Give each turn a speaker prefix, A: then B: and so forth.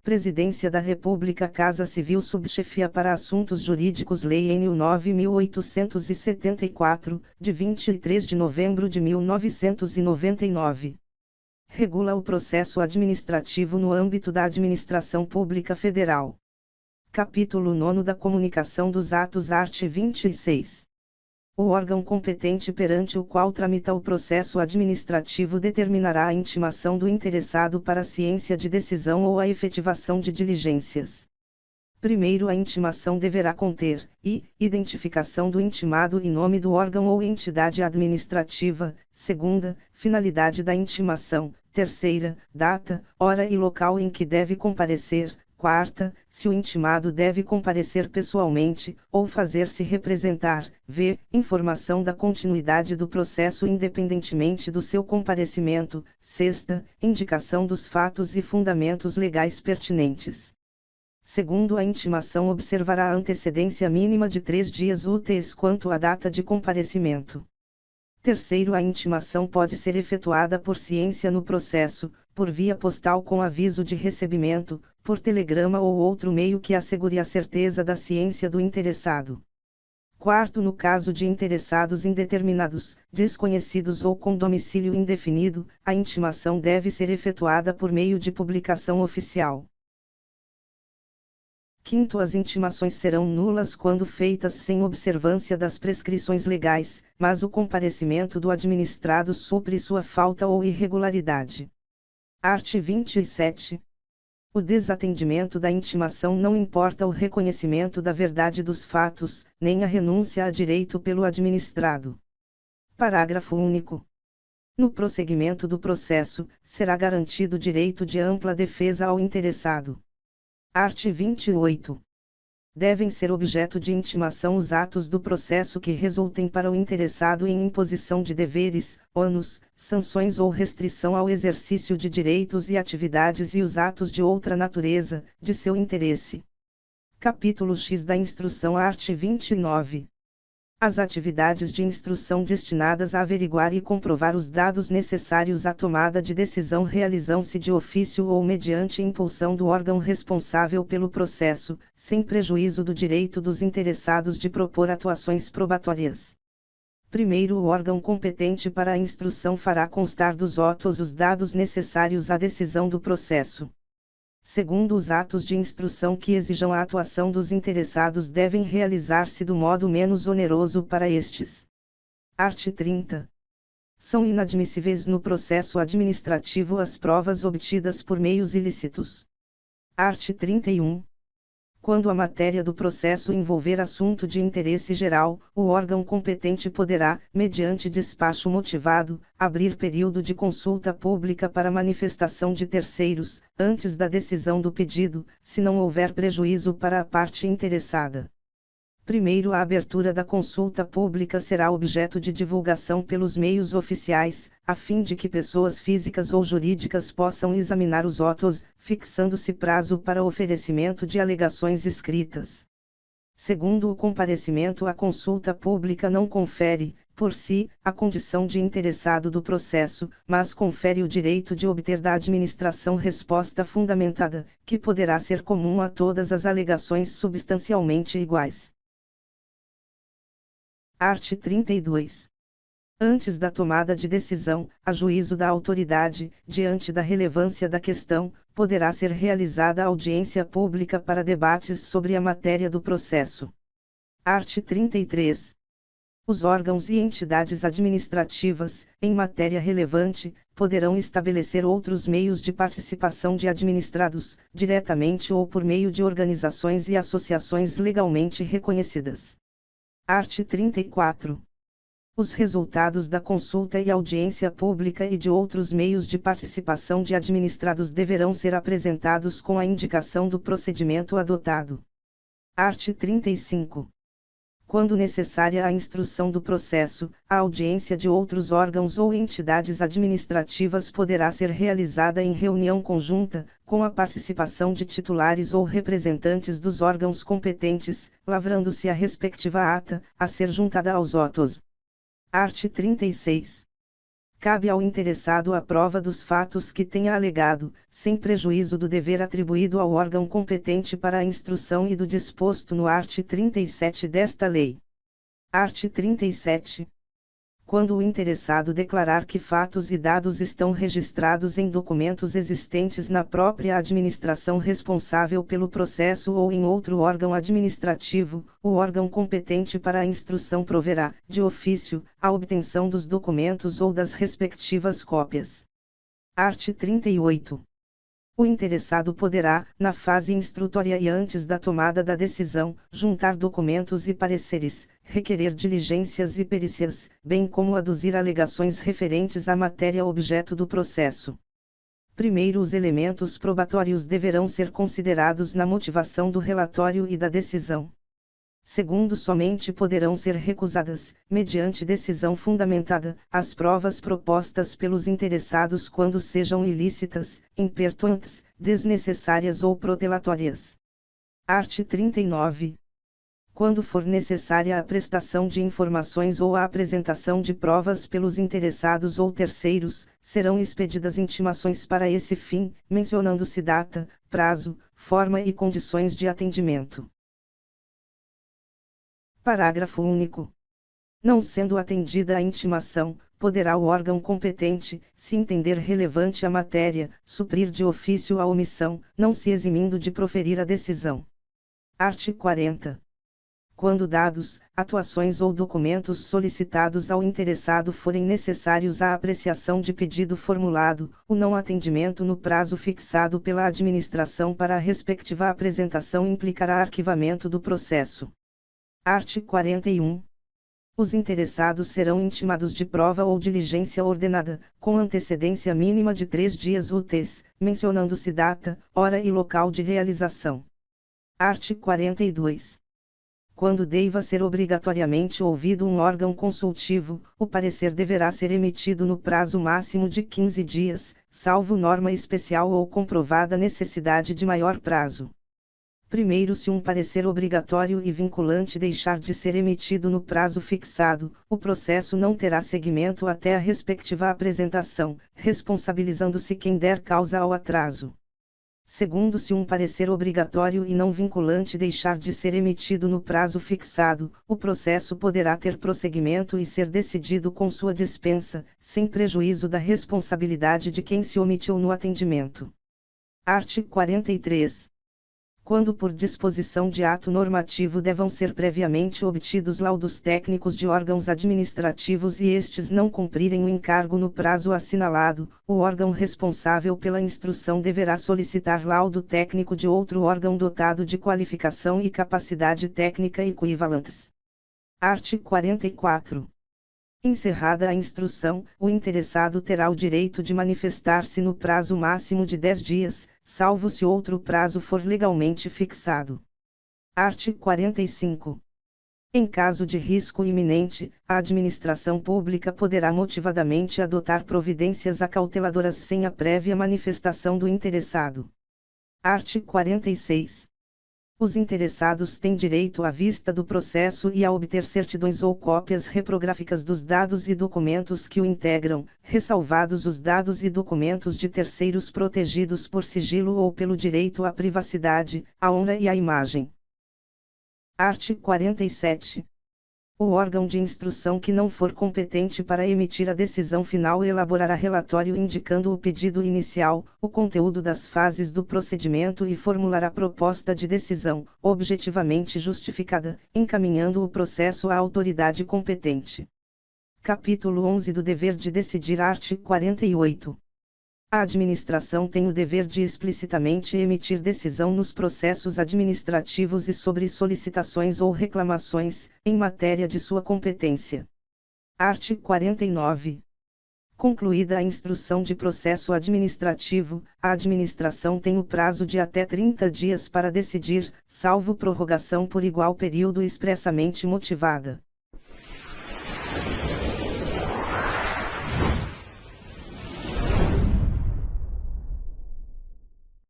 A: Presidência da República, Casa Civil, Subchefia para Assuntos Jurídicos, Lei nº 9.874, de 23 de novembro de 1999. Regula o processo administrativo no âmbito da Administração Pública Federal. Capítulo 9 da Comunicação dos Atos, art. 26. O órgão competente perante o qual tramita o processo administrativo determinará a intimação do interessado para a ciência de decisão ou a efetivação de diligências. Primeiro, a intimação deverá conter, identificação do intimado e nome do órgão ou entidade administrativa. Segunda, finalidade da intimação. Terceira, data, hora e local em que deve comparecer. Quarta, se o intimado deve comparecer pessoalmente, ou fazer-se representar. Informação da continuidade do processo independentemente do seu comparecimento. Sexta, indicação dos fatos e fundamentos legais pertinentes. Segundo, a intimação observará a antecedência mínima de 3 dias úteis quanto à data de comparecimento. Terceiro, a intimação pode ser efetuada por ciência no processo, por via postal com aviso de recebimento, por telegrama ou outro meio que assegure a certeza da ciência do interessado. Quarto, no caso de interessados indeterminados, desconhecidos ou com domicílio indefinido, a intimação deve ser efetuada por meio de publicação oficial. Quinto, as intimações serão nulas quando feitas sem observância das prescrições legais, mas o comparecimento do administrado supre sua falta ou irregularidade. Art. 27. O desatendimento da intimação não importa o reconhecimento da verdade dos fatos, nem a renúncia a direito pelo administrado. Parágrafo único. No prosseguimento do processo, será garantido direito de ampla defesa ao interessado. Art. 28. Devem ser objeto de intimação os atos do processo que resultem para o interessado em imposição de deveres, ônus, sanções ou restrição ao exercício de direitos e atividades e os atos de outra natureza, de seu interesse. Capítulo X da Instrução, art. 29. As atividades de instrução destinadas a averiguar e comprovar os dados necessários à tomada de decisão realizam-se de ofício ou mediante impulsão do órgão responsável pelo processo, sem prejuízo do direito dos interessados de propor atuações probatórias. Primeiro, o órgão competente para a instrução fará constar dos autos os dados necessários à decisão do processo. Segundo, os atos de instrução que exijam a atuação dos interessados devem realizar-se do modo menos oneroso para estes. Art. 30. São inadmissíveis no processo administrativo as provas obtidas por meios ilícitos. Art. 31. Quando a matéria do processo envolver assunto de interesse geral, o órgão competente poderá, mediante despacho motivado, abrir período de consulta pública para manifestação de terceiros, antes da decisão do pedido, se não houver prejuízo para a parte interessada. Primeiro, a abertura da consulta pública será objeto de divulgação pelos meios oficiais, a fim de que pessoas físicas ou jurídicas possam examinar os autos, fixando-se prazo para oferecimento de alegações escritas. Segundo, o comparecimento à consulta pública não confere, por si, a condição de interessado do processo, mas confere o direito de obter da administração resposta fundamentada, que poderá ser comum a todas as alegações substancialmente iguais. Art. 32. Antes da tomada de decisão, a juízo da autoridade, diante da relevância da questão, poderá ser realizada audiência pública para debates sobre a matéria do processo. Art. 33. Os órgãos e entidades administrativas, em matéria relevante, poderão estabelecer outros meios de participação de administrados, diretamente ou por meio de organizações e associações legalmente reconhecidas. Art. 34. Os resultados da consulta e audiência pública e de outros meios de participação de administrados deverão ser apresentados com a indicação do procedimento adotado. Art. 35. Quando necessária a instrução do processo, a audiência de outros órgãos ou entidades administrativas poderá ser realizada em reunião conjunta, com a participação de titulares ou representantes dos órgãos competentes, lavrando-se a respectiva ata, a ser juntada aos autos. Art. 36. Cabe ao interessado a prova dos fatos que tenha alegado, sem prejuízo do dever atribuído ao órgão competente para a instrução e do disposto no art. 37 desta lei. Art. 37. Quando o interessado declarar que fatos e dados estão registrados em documentos existentes na própria administração responsável pelo processo ou em outro órgão administrativo, o órgão competente para a instrução proverá, de ofício, a obtenção dos documentos ou das respectivas cópias. Art. 38. O interessado poderá, na fase instrutória e antes da tomada da decisão, juntar documentos e pareceres, requerer diligências e perícias, bem como aduzir alegações referentes à matéria objeto do processo. Primeiro, os elementos probatórios deverão ser considerados na motivação do relatório e da decisão. Segundo, somente poderão ser recusadas, mediante decisão fundamentada, as provas propostas pelos interessados quando sejam ilícitas, impertinentes, desnecessárias ou protelatórias. Art. 39. Quando for necessária a prestação de informações ou a apresentação de provas pelos interessados ou terceiros, serão expedidas intimações para esse fim, mencionando-se data, prazo, forma e condições de atendimento. Parágrafo único. Não sendo atendida a intimação, poderá o órgão competente, se entender relevante a matéria, suprir de ofício a omissão, não se eximindo de proferir a decisão. Art. 40. Quando dados, atuações ou documentos solicitados ao interessado forem necessários à apreciação de pedido formulado, o não atendimento no prazo fixado pela administração para a respectiva apresentação implicará arquivamento do processo. Art. 41. Os interessados serão intimados de prova ou diligência ordenada, com antecedência mínima de 3 dias úteis, mencionando-se data, hora e local de realização. Art. 42. Quando deva ser obrigatoriamente ouvido um órgão consultivo, o parecer deverá ser emitido no prazo máximo de 15 dias, salvo norma especial ou comprovada necessidade de maior prazo. Primeiro, se um parecer obrigatório e vinculante deixar de ser emitido no prazo fixado, o processo não terá seguimento até a respectiva apresentação, responsabilizando-se quem der causa ao atraso. Segundo, se um parecer obrigatório e não vinculante deixar de ser emitido no prazo fixado, o processo poderá ter prosseguimento e ser decidido com sua dispensa, sem prejuízo da responsabilidade de quem se omitiu no atendimento. Art. 43. Quando por disposição de ato normativo devam ser previamente obtidos laudos técnicos de órgãos administrativos e estes não cumprirem o encargo no prazo assinalado, o órgão responsável pela instrução deverá solicitar laudo técnico de outro órgão dotado de qualificação e capacidade técnica equivalentes. Art. 44. Encerrada a instrução, o interessado terá o direito de manifestar-se no prazo máximo de 10 dias, salvo se outro prazo for legalmente fixado. Art. 45. Em caso de risco iminente, a administração pública poderá motivadamente adotar providências acauteladoras sem a prévia manifestação do interessado. Art. 46. Os interessados têm direito à vista do processo e a obter certidões ou cópias reprográficas dos dados e documentos que o integram, ressalvados os dados e documentos de terceiros protegidos por sigilo ou pelo direito à privacidade, à honra e à imagem. Art. 47. O órgão de instrução que não for competente para emitir a decisão final elaborará relatório indicando o pedido inicial, o conteúdo das fases do procedimento e formulará proposta de decisão, objetivamente justificada, encaminhando o processo à autoridade competente. Capítulo 11 do dever de decidir. Art. 48. A administração tem o dever de explicitamente emitir decisão nos processos administrativos e sobre solicitações ou reclamações, em matéria de sua competência. Art. 49. Concluída a instrução de processo administrativo, a administração tem o prazo de até 30 dias para decidir, salvo prorrogação por igual período expressamente motivada.